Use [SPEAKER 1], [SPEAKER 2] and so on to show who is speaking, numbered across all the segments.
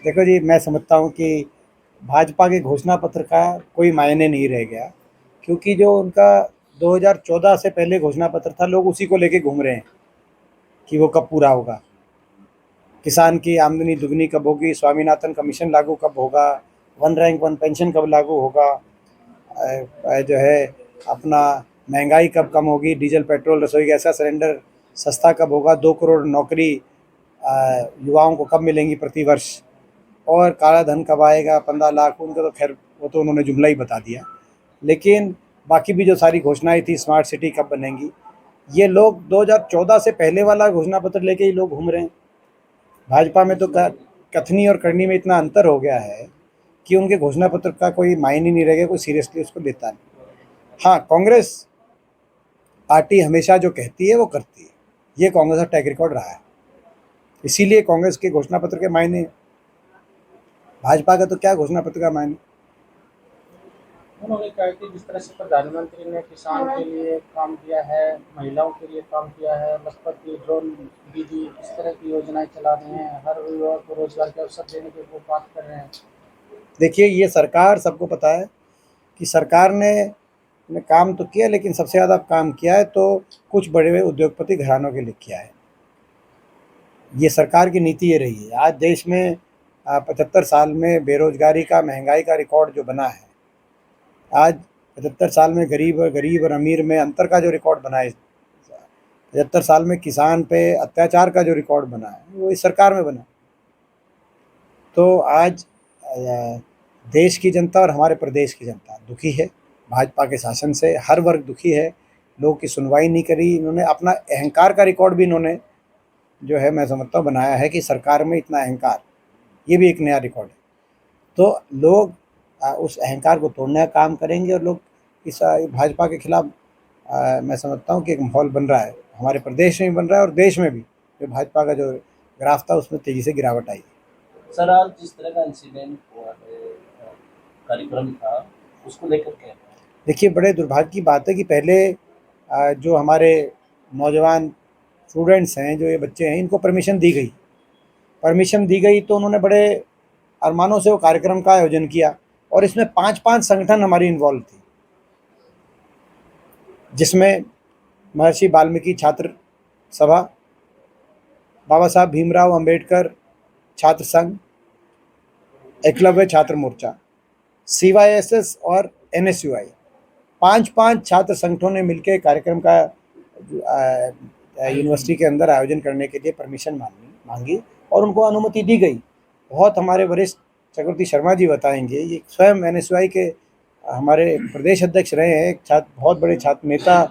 [SPEAKER 1] देखो जी, मैं समझता हूँ कि भाजपा के घोषणा पत्र का कोई मायने नहीं रह गया, क्योंकि जो उनका 2014 से पहले घोषणा पत्र था, लोग उसी को लेके घूम रहे हैं कि वो कब पूरा होगा। किसान की आमदनी दुगनी कब होगी, स्वामीनाथन कमीशन लागू कब होगा, वन रैंक वन पेंशन कब लागू होगा, जो है अपना महंगाई कब कम होगी, डीजल पेट्रोल रसोई गैस का सिलेंडर सस्ता कब होगा, 2 करोड़ नौकरी युवाओं को कब मिलेंगी प्रति वर्ष, और काला धन कब आएगा 15 लाख। उनका तो खैर वो तो उन्होंने जुमला ही बता दिया। लेकिन बाकी भी जो सारी घोषणाएं थी, स्मार्ट सिटी कब बनेंगी, ये लोग 2014 से पहले वाला घोषणा पत्र लेके ही लोग घूम रहे हैं। भाजपा में तो कथनी और करनी में इतना अंतर हो गया है कि उनके घोषणा पत्र का कोई मायने नहीं रह गया, कोई सीरियसली उसको लेता नहीं। हाँ, कांग्रेस पार्टी हमेशा जो कहती है वो करती है, ये कांग्रेस का ट्रैक रिकॉर्ड रहा है। इसीलिए कांग्रेस के घोषणा पत्र के मायने, भाजपा का तो क्या घोषणा पत्र का मायने।
[SPEAKER 2] उन्होंने कहा कि जिस तरह से प्रधानमंत्री ने किसान के लिए काम किया है, महिलाओं के लिए काम किया है, लखपति ड्रोन दीदी, इस तरह की योजनाएं चला रहे हैं, हर युवा को रोजगार के अवसर देने की वो बात कर रहे हैं।
[SPEAKER 1] देखिए, ये सरकार, सबको पता है कि सरकार ने काम तो किया, लेकिन सबसे ज़्यादा काम किया है तो कुछ बड़े हुए उद्योगपति घरानों के लिए किया है। ये सरकार की नीति ये रही है। आज देश में 75 साल में बेरोजगारी का, महंगाई का रिकॉर्ड जो बना है, आज 75 साल में गरीब और अमीर में अंतर का जो रिकॉर्ड बना है, 75 साल में किसान पे अत्याचार का जो रिकॉर्ड बना है, वो इस सरकार में बना। तो आज देश की जनता और हमारे प्रदेश की जनता दुखी है भाजपा के शासन से। हर वर्ग दुखी है, लोगों की सुनवाई नहीं करी इन्होंने। अपना अहंकार का रिकॉर्ड भी इन्होंने, जो है, मैं समझता हूँ बनाया है कि सरकार में इतना अहंकार, ये भी एक नया रिकॉर्ड है। तो लोग उस अहंकार को तोड़ने का काम करेंगे, और लोग इस भाजपा के खिलाफ, मैं समझता हूँ कि एक माहौल बन रहा है, हमारे प्रदेश में भी बन रहा है और देश में भी। जो भाजपा का जो ग्राफ था उसमें तेज़ी से गिरावट आई।
[SPEAKER 3] सर, आज जिस तरह का इंसिडेंट हुआ है, कार्यक्रम था, उसको लेकर क्या है?
[SPEAKER 1] देखिए, बड़े दुर्भाग्य की बात है कि पहले जो हमारे नौजवान स्टूडेंट्स हैं, जो ये बच्चे हैं, इनको परमिशन दी गई तो उन्होंने बड़े अरमानों से वो कार्यक्रम का आयोजन किया, और इसमें 5-5 संगठन हमारी इन्वॉल्व थी, जिसमें महर्षि वाल्मीकि छात्र सभा, बाबा साहब भीमराव अंबेडकर छात्र संघ, एकलव्य छात्र मोर्चा, CYSS और NSUI, 5-5 छात्र संगठनों ने मिलकर कार्यक्रम का यूनिवर्सिटी के अंदर आयोजन करने के लिए परमिशन मांगी, और उनको अनुमति दी गई। बहुत हमारे वरिष्ठ चक्रवर्ती शर्मा जी बताएंगे, ये स्वयं NSUI के हमारे प्रदेश अध्यक्ष रहे हैं, एक छात्र, बहुत बड़े छात्र नेता,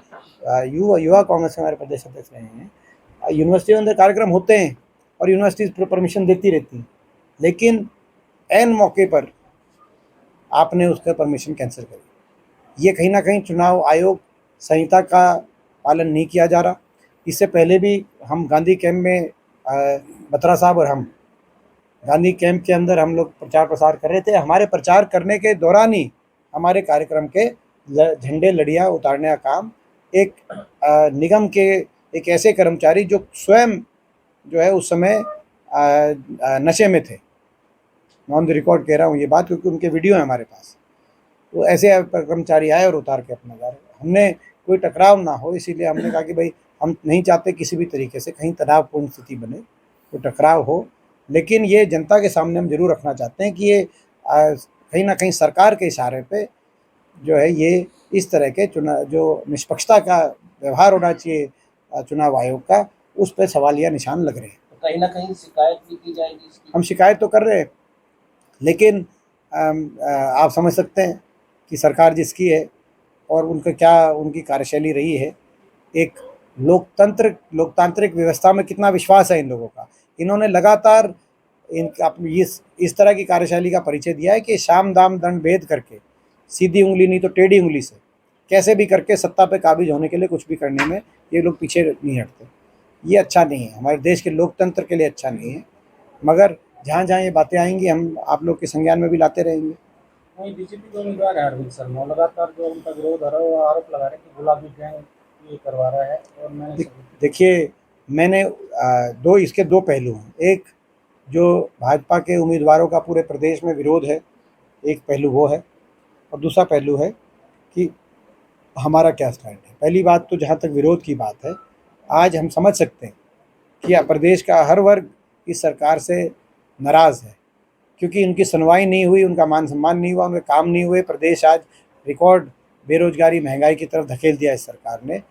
[SPEAKER 1] युवा कांग्रेस के हमारे प्रदेश अध्यक्ष रहे हैं। यूनिवर्सिटी के अंदर कार्यक्रम होते हैं और यूनिवर्सिटी परमिशन देती रहती हैं, लेकिन एन मौके पर आपने उसका परमिशन कैंसिल करी। ये कहीं ना कहीं चुनाव आयोग संहिता का पालन नहीं किया जा रहा। इससे पहले भी हम गांधी कैंप में, बत्रा साहब और हम गांधी कैंप के अंदर हम लोग प्रचार प्रसार कर रहे थे। हमारे प्रचार करने के दौरान ही हमारे कार्यक्रम के झंडे लड़ियाँ उतारने का काम एक निगम के एक ऐसे कर्मचारी, जो स्वयं जो है उस समय नशे में थे, मैं ऑन द रिकॉर्ड कह रहा हूँ ये बात, क्योंकि उनके वीडियो है हमारे पास, तो ऐसे कर्मचारी आए और उतार के अपना जा रहे। हमने कोई टकराव ना हो, इसीलिए हमने कहा कि भाई हम नहीं चाहते किसी भी तरीके से कहीं तनावपूर्ण स्थिति बने, कोई टकराव हो। लेकिन ये जनता के सामने हम जरूर रखना चाहते हैं कि ये कहीं ना कहीं सरकार के इशारे पे जो है, ये इस तरह के चुनाव, जो निष्पक्षता का व्यवहार होना चाहिए चुनाव आयोग का, उस पर सवालिया निशान लग रहे हैं।
[SPEAKER 3] तो कहीं ना कहीं शिकायत भी की जाएगी इसकी?
[SPEAKER 1] हम शिकायत तो कर रहे हैं, लेकिन आप समझ सकते हैं कि सरकार जिसकी है और उनका क्या, उनकी कार्यशैली रही है। एक लोकतांत्रिक व्यवस्था में कितना विश्वास है इन लोगों का। इन्होंने लगातार इस तरह की कार्यशैली का परिचय दिया है कि साम दाम दंड भेद करके, सीधी उंगली नहीं तो टेढ़ी उंगली से, कैसे भी करके सत्ता पे काबिज होने के लिए कुछ भी करने में ये लोग पीछे नहीं हटते। ये अच्छा नहीं है, हमारे देश के लोकतंत्र के लिए अच्छा नहीं है। मगर जहाँ जहाँ ये बातें आएंगी, हम आप लोग के संज्ञान में भी लाते रहेंगे।
[SPEAKER 2] वहीं बीजेपी के उम्मीदवार है अरविंद शर्मा, लगातार जो उनका विरोध हो रहा है, वो आरोप लगा रहे हैं कि गुलाबी गैंग ये करवा रहा है, और मैंने
[SPEAKER 1] देखिए, मैंने इसके दो पहलू हैं। एक, जो भाजपा के उम्मीदवारों का पूरे प्रदेश में विरोध है, एक पहलू वो है, और दूसरा पहलू है कि हमारा क्या स्टैंड है। पहली बात तो जहाँ तक विरोध की बात है, आज हम समझ सकते हैं कि प्रदेश का हर वर्ग इस सरकार से नाराज़ है, क्योंकि उनकी सुनवाई नहीं हुई, उनका मान सम्मान नहीं हुआ, उनके काम नहीं हुए। प्रदेश आज रिकॉर्ड बेरोजगारी, महंगाई की तरफ धकेल दिया इस सरकार ने।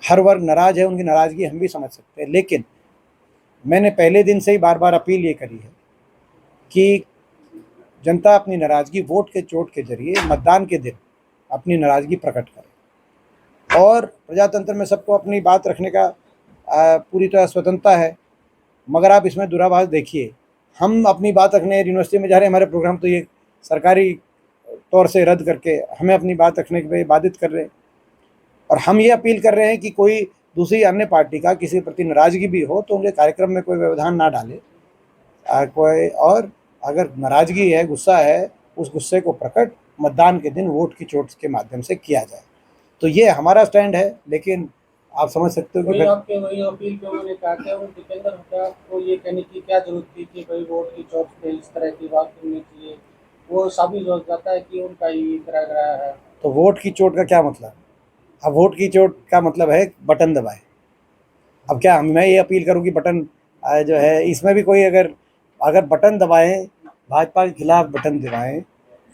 [SPEAKER 1] हर वर्ग नाराज़ है, उनकी नाराज़गी हम भी समझ सकते हैं। लेकिन मैंने पहले दिन से ही बार बार अपील ये करी है कि जनता अपनी नाराज़गी वोट के चोट के जरिए मतदान के दिन अपनी नाराज़गी प्रकट करे, और प्रजातंत्र में सबको अपनी बात रखने का पूरी तरह स्वतंत्रता है। मगर आप इसमें दुराभास देखिए, हम अपनी बात रखने यूनिवर्सिटी में जा रहे हैं, हमारे प्रोग्राम तो ये सरकारी तौर से रद्द करके हमें अपनी बात रखने के लिए बाधित कर रहे हैं। और हम ये अपील कर रहे हैं कि कोई दूसरी अन्य पार्टी का किसी के प्रति नाराज़गी भी हो तो उनके कार्यक्रम में कोई व्यवधान ना डाले, कोई, और अगर नाराज़गी है, गुस्सा है, उस गुस्से को प्रकट मतदान के दिन वोट की चोट के माध्यम से किया जाए। तो ये हमारा स्टैंड है। लेकिन आप समझ सकते हो कि
[SPEAKER 2] वही आपके वही अपील पे उन्होंने कहा कि वो दीपेंद्र हुड्डा को ये कहने की क्या जरूरत थी कि भाई वोट की चोट पे इस तरह की बात करनी चाहिए। वो साबित हो जाता है कि उनका ही करा गया है।
[SPEAKER 1] तो वोट की चोट का क्या मतलब? अब वोट की चोट का मतलब है बटन दबाए। अब क्या मैं ये अपील करूं कि बटन जो है इसमें भी कोई अगर बटन दबाएं, भाजपा के खिलाफ बटन दबाएं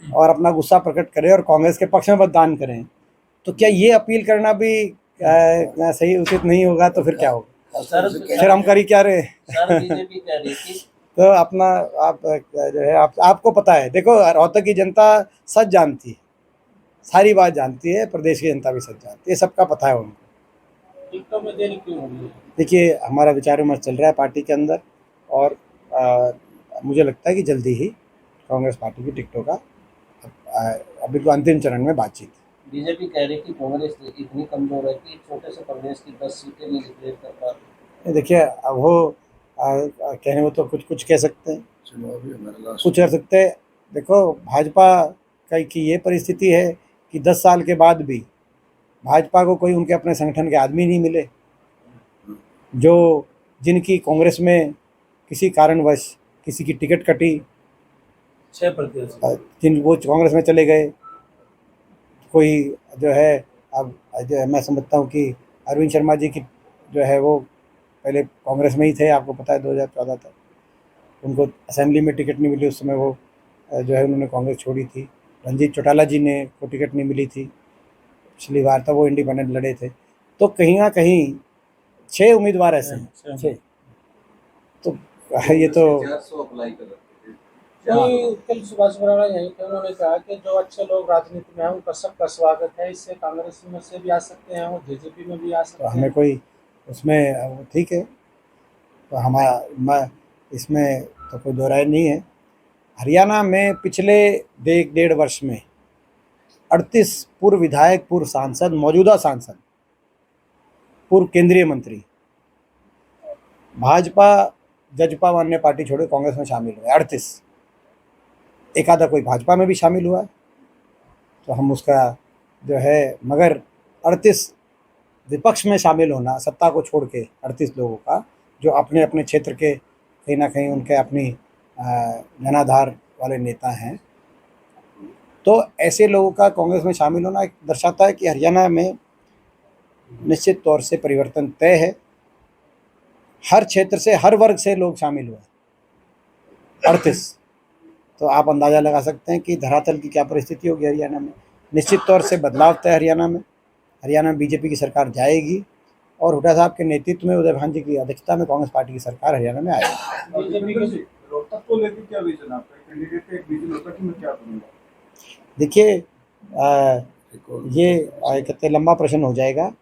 [SPEAKER 1] और अपना गुस्सा प्रकट करें और कांग्रेस के पक्ष में मतदान करें, तो क्या ये अपील करना भी सही उचित नहीं होगा? तो फिर क्या होगा?
[SPEAKER 3] सर
[SPEAKER 1] फिर हम कर ही क्या रहे?
[SPEAKER 3] सर बीजेपी कह रही थी
[SPEAKER 1] तो अपना आप जो है आपको पता है, देखो रोहतक की जनता सच जानती है, सारी बात जानती है, प्रदेश की जनता भी सच जानती है, सबका पता है उनको।
[SPEAKER 2] टिकटों में देरी क्यों हो रही है?
[SPEAKER 1] देखिए, हमारा विचार विमर्श चल रहा है पार्टी के अंदर, और मुझे लगता है कि जल्दी ही कांग्रेस पार्टी की टिकटों का अभी तो अंतिम चरण में बातचीत।
[SPEAKER 3] बीजेपी कह रही कि कांग्रेस इतनी कमजोर है कि छोटे से प्रदेश की 10 सीटें नहीं डिक्लेयर कर पा रही।
[SPEAKER 1] देखिए, अब वो कहने को तो कुछ कह सकते हैं, कुछ कर सकते हैं। देखो, भाजपा की ये परिस्थिति है कि 10 साल के बाद भी भाजपा को कोई उनके अपने संगठन के आदमी नहीं मिले, जो जिनकी कांग्रेस में किसी कारणवश किसी की टिकट कटी,
[SPEAKER 3] 6%
[SPEAKER 1] जिन वो कांग्रेस में चले गए। कोई जो है, अब जो है मैं समझता हूँ कि अरविंद शर्मा जी की जो है वो पहले कांग्रेस में ही थे, आपको पता है 2014 तक उनको असेंबली में टिकट नहीं मिली, उस समय वो जो है उन्होंने कांग्रेस छोड़ी थी। रंजीत चौटाला जी ने को टिकट नहीं मिली थी, पिछली बार तब वो इंडिपेंडेंट लड़े थे। तो कहीं ना कहीं 6 उम्मीदवार ऐसे हैं, 6। तो ये तो
[SPEAKER 2] कल सुभाष बराड़ यहीं पे उन्होंने कहा कि जो अच्छे लोग राजनीति में हैं उनका सबका स्वागत है, इससे कांग्रेस में से भी आ सकते हैं, वो जेजेपी में भी आ सकते
[SPEAKER 1] तो
[SPEAKER 2] हैं।
[SPEAKER 1] हमें कोई उसमें ठीक है, तो हमारा इसमें तो कोई दो राय नहीं है। हरियाणा में पिछले 1.5 वर्ष में 38 पूर्व विधायक, पूर्व सांसद, मौजूदा सांसद, पूर्व केंद्रीय मंत्री भाजपा, जजपा व अन्य पार्टी छोड़े कांग्रेस में शामिल हुए। 38, एक आधा कोई भाजपा में भी शामिल हुआ है, तो हम उसका जो है, मगर 38 विपक्ष में शामिल होना, सत्ता को छोड़ के 38 लोगों का, जो अपने अपने क्षेत्र के कहीं ना कहीं उनके अपनी जनाधार वाले नेता हैं, तो ऐसे लोगों का कांग्रेस में शामिल होना दर्शाता है कि हरियाणा में निश्चित तौर से परिवर्तन तय है। हर क्षेत्र से, हर वर्ग से लोग शामिल हुए, 38। तो आप अंदाज़ा लगा सकते हैं कि धरातल की क्या परिस्थिति होगी हरियाणा में। निश्चित तौर से बदलाव तय हरियाणा में बीजेपी की सरकार जाएगी, और हुड्डा साहब के नेतृत्व में, उदय भान जी की अध्यक्षता में कांग्रेस पार्टी की सरकार हरियाणा में आएगी।
[SPEAKER 4] रोहतक को लेकर क्या विजन आपका? कैंडिडेट का एक विजन होता है कि मैं क्या करूँगा?
[SPEAKER 1] देखिए, ये कितने लंबा प्रश्न हो जाएगा,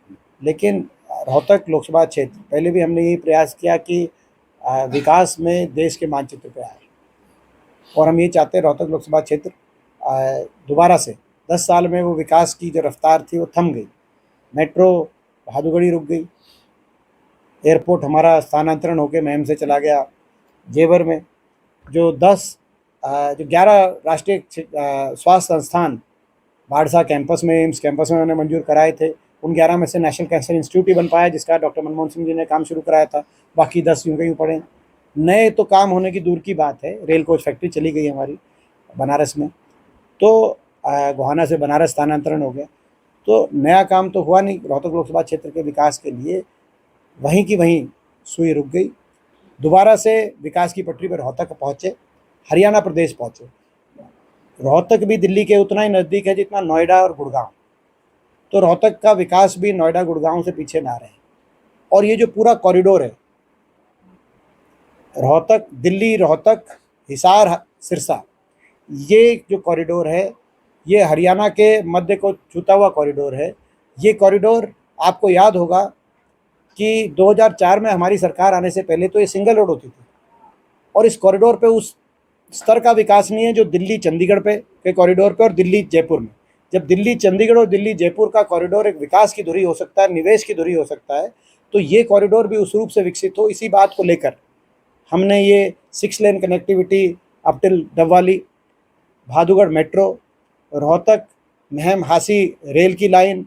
[SPEAKER 1] लेकिन रोहतक लोकसभा क्षेत्र पहले भी हमने यही प्रयास किया कि विकास में देश के मानचित्र पे आए, और हम ये चाहते हैं रोहतक लोकसभा क्षेत्र दोबारा से 10 साल में वो विकास की जो रफ्तार थी वो थम गई। मेट्रो भादुगढ़ी रुक गई, एयरपोर्ट हमारा स्थानांतरण होकर महम से चला गया जेवर में, जो 11 राष्ट्रीय स्वास्थ्य संस्थान बाड़सा कैंपस में, एम्स कैंपस में उन्होंने मंजूर कराए थे, उन 11 में से नेशनल कैंसर इंस्टीट्यूट ही बन पाया, जिसका डॉक्टर मनमोहन सिंह जी ने काम शुरू कराया था। बाकी 10 यूं के यूं पड़े। नए तो काम होने की दूर की बात है, रेल कोच फैक्ट्री चली गई हमारी बनारस में, तो गोहाना से बनारस स्थानांतरण हो गया, तो नया काम तो हुआ नहीं। रोहतक लोकसभा क्षेत्र के विकास के लिए वहीं की वहीं सुई रुक गई। दोबारा से विकास की पटरी पर रोहतक पहुँचे, हरियाणा प्रदेश पहुँचे। रोहतक भी दिल्ली के उतना ही नज़दीक है जितना नोएडा और गुड़गांव, तो रोहतक का विकास भी नोएडा गुड़गांव से पीछे ना रहे। और ये जो पूरा कॉरिडोर है, रोहतक दिल्ली, रोहतक, हिसार, सिरसा, ये जो कॉरिडोर है ये हरियाणा के मध्य को छूता हुआ कॉरिडोर है। ये कॉरिडोर आपको याद होगा कि 2004 में हमारी सरकार आने से पहले तो ये सिंगल रोड होती थी, और इस कॉरिडोर पे उस स्तर का विकास नहीं है जो दिल्ली चंडीगढ़ पे के कॉरिडोर पे और दिल्ली जयपुर में। जब दिल्ली चंडीगढ़ और दिल्ली जयपुर का कॉरिडोर एक विकास की धुरी हो सकता है, निवेश की धुरी हो सकता है, तो ये कॉरिडोर भी उस रूप से विकसित हो। इसी बात को लेकर हमने ये 6 lane connectivity up till Dabwali, भादुगढ़ मेट्रो, रोहतक महम हासी रेल की लाइन,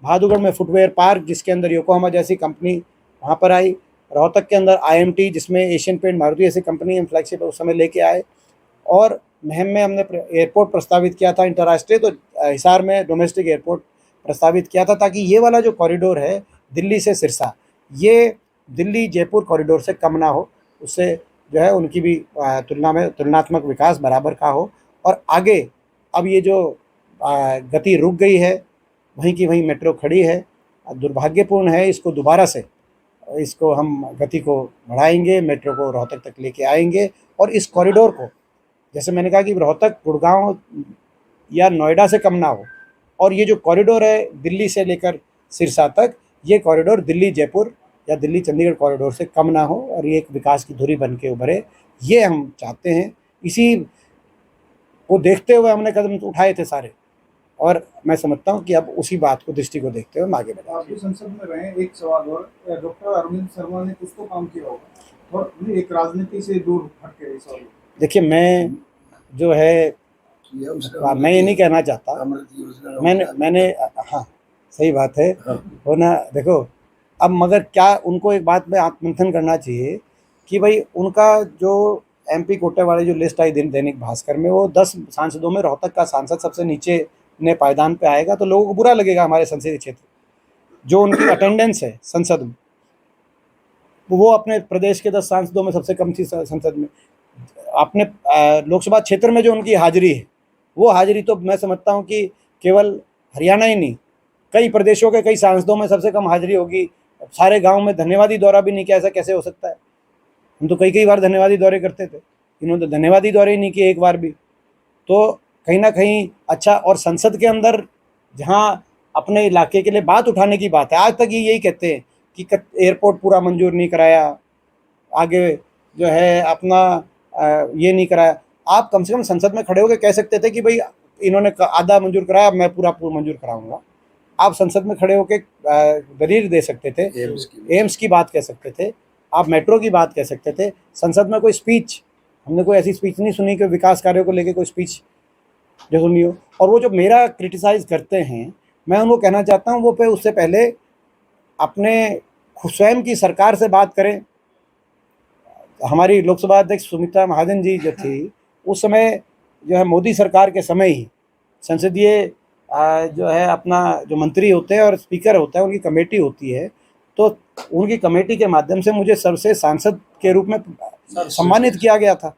[SPEAKER 1] भादुगढ़ में फुटवेयर पार्क जिसके अंदर योकोहामा जैसी कंपनी वहाँ पर आई, रोहतक के अंदर IMT जिसमें एशियन पेंट, मारुति ऐसी कंपनी हम फ्लैगशिप उस समय लेके आए, और महम में हमने एयरपोर्ट प्रस्तावित किया था इंटरराष्ट्रीय, तो हिसार में डोमेस्टिक एयरपोर्ट प्रस्तावित किया था, ताकि ये वाला जो कॉरिडोर है दिल्ली से सिरसा, ये दिल्ली जयपुर कॉरिडोर से कम ना हो, उससे जो है उनकी भी तुलनात्मक विकास बराबर का हो। और आगे अब ये जो गति रुक गई है, वहीं की वहीं मेट्रो खड़ी है, दुर्भाग्यपूर्ण है। इसको दोबारा से इसको हम गति को बढ़ाएंगे, मेट्रो को रोहतक तक लेके आएंगे, और इस कॉरिडोर को, जैसे मैंने कहा कि रोहतक गुड़गांव या नोएडा से कम ना हो, और ये जो कॉरिडोर है दिल्ली से लेकर सिरसा तक, ये कॉरिडोर दिल्ली जयपुर या दिल्ली चंडीगढ़ कॉरिडोर से कम ना हो, और ये एक विकास की धुरी बन के उभरे, ये हम चाहते हैं। इसी को देखते हुए हमने कदम उठाए थे सारे, और मैं समझता हूँ कि अब उसी बात को, दृष्टि को देखते हुए हम आगे बढ़े।
[SPEAKER 4] आप भी संसद में रहे, एक सवाल और, डॉक्टर अरविंद शर्मा ने कुछ तो काम किया होगा और एक राजनीति से दूर हट के इस सवाल।
[SPEAKER 1] देखिए, मैं जो है मैं ये नहीं कहना चाहता, मैंने हाँ सही बात है वो ना, देखो अब मगर क्या उनको एक बात में आत्ममंथन करना चाहिए कि भाई उनका जो MP कोटे वाले जो लिस्ट आई दैनिक भास्कर में, वो 10 सांसदों में रोहतक का सांसद सबसे नीचे ने पायदान पे आएगा, तो लोगों को बुरा लगेगा। हमारे संसदीय क्षेत्र जो उनकी अटेंडेंस है संसद में, वो अपने प्रदेश के 10 सांसदों में सबसे कम थी संसद में। अपने लोकसभा क्षेत्र में जो उनकी हाजिरी है, वो हाजिरी तो मैं समझता हूँ कि केवल हरियाणा ही नहीं, कई प्रदेशों के कई सांसदों में सबसे कम हाजिरी होगी। सारे गाँव में धन्यवादी दौरा भी नहीं किया, ऐसा कैसे हो सकता है? हम तो कई बार धन्यवादी दौरे करते थे, इन्होंने तो धन्यवादी दौरे ही नहीं किए एक बार भी। तो कहीं ना कहीं अच्छा, और संसद के अंदर जहाँ अपने इलाके के लिए बात उठाने की बात है, आज तक ये यही कहते हैं कि एयरपोर्ट पूरा मंजूर नहीं कराया, आगे जो है अपना ये नहीं कराया। आप कम से कम संसद में खड़े होकर कह सकते थे कि भाई इन्होंने आधा मंजूर कराया, मैं पूरा मंजूर कराऊंगा। आप संसद में खड़े होकर दलील दे सकते थे, एम्स की बात कह सकते थे, आप मेट्रो की बात कह सकते थे। संसद में कोई स्पीच, हमने कोई ऐसी स्पीच नहीं सुनी कि विकास कार्यों को लेकर कोई स्पीच जो सुनी हो। और वो जो मेरा क्रिटिसाइज़ करते हैं, मैं उनको कहना चाहता हूँ वो पे उससे पहले अपने स्वयं की सरकार से बात करें। हमारी लोकसभा अध्यक्ष सुमित्रा महाजन जी जो थी, उस समय जो है मोदी सरकार के समय ही संसदीय जो है अपना जो मंत्री होते हैं और स्पीकर होता है, उनकी कमेटी होती है, तो उनकी कमेटी के माध्यम से मुझे सर्वश्रेष्ठ सांसद के रूप में सम्मानित किया गया था।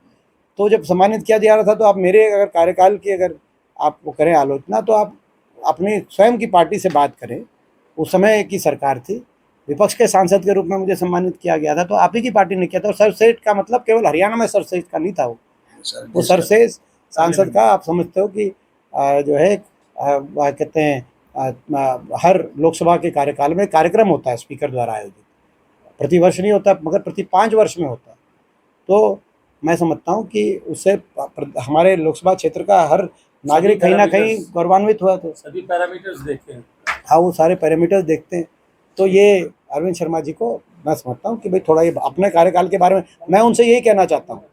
[SPEAKER 1] तो जब सम्मानित किया जा रहा था, तो आप मेरे अगर कार्यकाल की अगर आप वो करें आलोचना, तो आप अपनी स्वयं की पार्टी से बात करें। उस समय की सरकार थी, विपक्ष के सांसद के रूप में मुझे सम्मानित किया गया था, तो आप ही की पार्टी ने किया था। और सर्वश्रेष्ठ का मतलब केवल हरियाणा में सर्वश्रेष्ठ का नहीं था, वो सर्वश्रेष्ठ सांसद का आप समझते हो कि जो है कहते हैं हर लोकसभा के कार्यकाल में कार्यक्रम होता है स्पीकर द्वारा आयोजित, प्रतिवर्ष नहीं होता मगर प्रति 5 वर्ष में होता है। तो मैं समझता हूँ कि उससे हमारे लोकसभा क्षेत्र का हर नागरिक कहीं ना कहीं गौरवान्वित हुआ। तो
[SPEAKER 3] सभी पैरामीटर्स देखते हैं,
[SPEAKER 1] हाँ वो सारे पैरामीटर्स देखते हैं। तो ये अरविंद शर्मा जी को मैं समझता हूँ कि भाई थोड़ा ये अपने कार्यकाल के बारे में मैं उनसे यही कहना चाहता हूँ,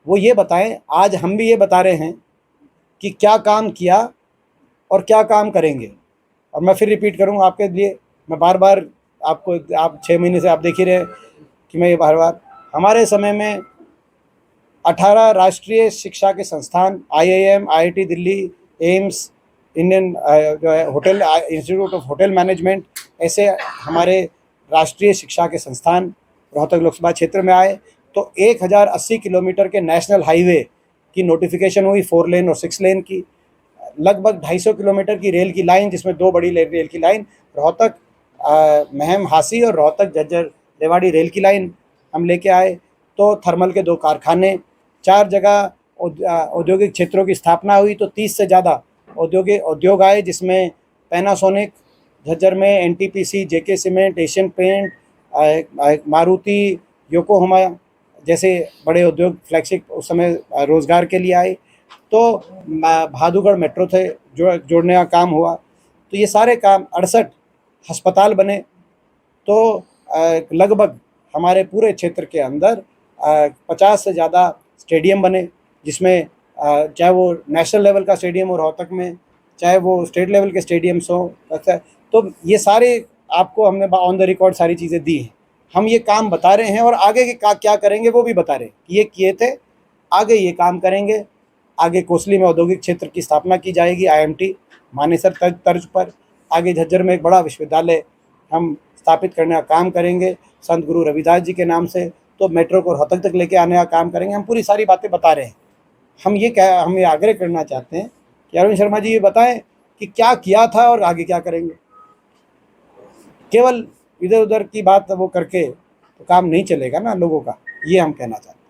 [SPEAKER 1] वो ये बताएं। आज हम भी ये बता रहे हैं कि क्या काम किया और क्या काम करेंगे। और मैं फिर रिपीट करूँगा आपके लिए, मैं बार बार आपको, आप 6 महीने से आप देख ही रहे कि मैं ये बार बार हमारे समय में 18 राष्ट्रीय शिक्षा के संस्थान, IIM, IIT Delhi, AIIMS, Indian जो है hotel institute of hotel management, ऐसे हमारे राष्ट्रीय शिक्षा के संस्थान रोहतक लोकसभा क्षेत्र में आए। तो 1080 किलोमीटर के नेशनल हाईवे की नोटिफिकेशन हुई, 4 लेन और 6 लेन की। लगभग 250 किलोमीटर की रेल की लाइन, जिसमें 2 बड़ी रेल की लाइन, रोहतक महम हासी और रोहतक झज्जर रेवाड़ी रेल की लाइन हम लेके आए। तो थर्मल के 2 कारखाने, 4 जगह औद्योगिक क्षेत्रों की स्थापना हुई। तो 30 से ज़्यादा उद्योग आए, जिसमें पैनासोनिक झज्जर में, NTPC, JK cement, Asian paint, Maruti, Yokohama जैसे बड़े उद्योग फ्लैगशिप उस समय रोज़गार के लिए आए। तो भादुगढ़ मेट्रो थे जोड़ने का काम हुआ। तो ये सारे काम, 68 अस्पताल बने। तो लगभग हमारे पूरे क्षेत्र के अंदर 50 से ज़्यादा स्टेडियम बने, जिसमें चाहे वो नेशनल लेवल का स्टेडियम हो रोहतक में, चाहे वो स्टेट लेवल के स्टेडियम्स हों। तो ये सारे आपको हमने ऑन द रिकॉर्ड सारी चीज़ें दी हैं। हम ये काम बता रहे हैं और आगे के क्या करेंगे वो भी बता रहे हैं कि ये किए थे, आगे ये काम करेंगे। आगे कोसली में औद्योगिक क्षेत्र की स्थापना की जाएगी, IMT मानेसर तर्ज पर। आगे झज्जर में एक बड़ा विश्वविद्यालय हम स्थापित करने का काम करेंगे संत गुरु रविदास जी के नाम से। तो मेट्रो को रोहतक तक लेके आने का काम करेंगे। हम पूरी सारी बातें बता रहे हैं। हम ये आग्रह करना चाहते हैं कि अरविंद शर्मा जी ये बताएं कि क्या किया था और आगे क्या करेंगे। केवल इधर उधर की बात वो करके तो काम नहीं चलेगा ना लोगों का, ये हम कहना चाहते हैं।